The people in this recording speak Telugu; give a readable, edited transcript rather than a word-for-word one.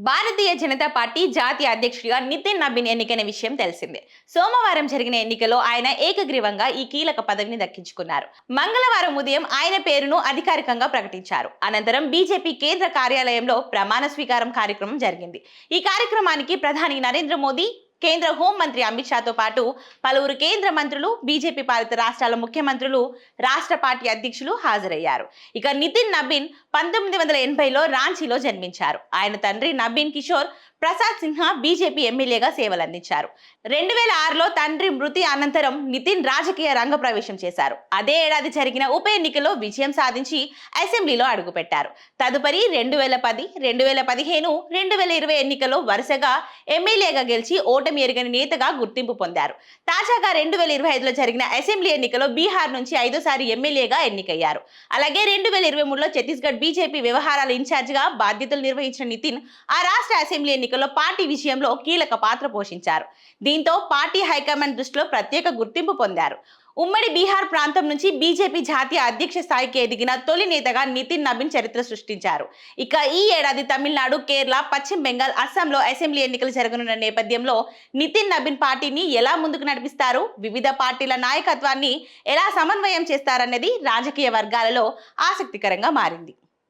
భారతీయ జనతా పార్టీ జాతీయ అధ్యక్షుడిగా నితిన్ నబీన్ ఎన్నికైన విషయం తెలిసిందే. సోమవారం జరిగిన ఎన్నికలో ఆయన ఏకగ్రీవంగా ఈ కీలక పదవిని దక్కించుకున్నారు. మంగళవారం ఉదయం ఆయన పేరును అధికారికంగా ప్రకటించారు. అనంతరం బీజేపీ కేంద్ర కార్యాలయంలో ప్రమాణ స్వీకారం కార్యక్రమం జరిగింది. ఈ కార్యక్రమానికి ప్రధాని నరేంద్ర మోదీ, కేంద్ర హోంమంత్రి అమిత్ షాతో పాటు పలువురు కేంద్ర మంత్రులు, బీజేపీ పాలిత రాష్ట్రాల ముఖ్యమంత్రులు, రాష్ట్ర పార్టీ అధ్యక్షులు హాజరయ్యారు. ఇక నితిన్ నబీన్ 1980లో రాంచీలో జన్మించారు. ఆయన తండ్రి నబీన్ కిషోర్ ప్రసాద్ సిన్హా బీజేపీ ఎమ్మెల్యేగా సేవలందించారు. 2006లో తండ్రి మృతి అనంతరం నితిన్ రాజకీయ రంగ ప్రవేశం చేశారు. అదే ఏడాది జరిగిన ఉప ఎన్నికలో విజయం సాధించి అసెంబ్లీలో అడుగుపెట్టారు. తదుపరి 2010, 2015, 2020 ఎన్నికల్లో వరుసగా ఎమ్మెల్యేగా గెలిచి ఓటమి ఎరుగని నేతగా గుర్తింపు పొందారు. తాజాగా 2025లో జరిగిన అసెంబ్లీ ఎన్నికలో బీహార్ నుంచి 5సారి ఎమ్మెల్యేగా ఎన్నికయ్యారు. అలాగే 2023లో ఛత్తీస్గఢ్ బీజేపీ వ్యవహారాల ఇన్ఛార్జిగా బాధ్యతలు నిర్వహించిన నితిన్ ఆ రాష్ట్ర అసెంబ్లీ ఎన్నికల్లో పార్టీ విజయంలో కీలక పాత్ర పోషించారు. దీంతో పార్టీ హైకమాండ్ దృష్టిలో ప్రత్యేక గుర్తింపు పొందారు. ఉమ్మడి బీహార్ ప్రాంతం నుంచి బీజేపీ జాతీయ అధ్యక్ష స్థాయికి ఎదిగిన తొలి నేతగా నితిన్ నబీన్ చరిత్ర సృష్టించారు. ఇక ఈ ఏడాది తమిళనాడు, కేరళ, పశ్చిమ బెంగాల్, అస్సాంలో అసెంబ్లీ ఎన్నికలు జరగనున్న నేపథ్యంలో నితిన్ నబీన్ పార్టీని ఎలా ముందుకు నడిపిస్తారు, వివిధ పార్టీల నాయకత్వాన్ని ఎలా సమన్వయం చేస్తారన్నది రాజకీయ వర్గాలలో ఆసక్తికరంగా మారింది.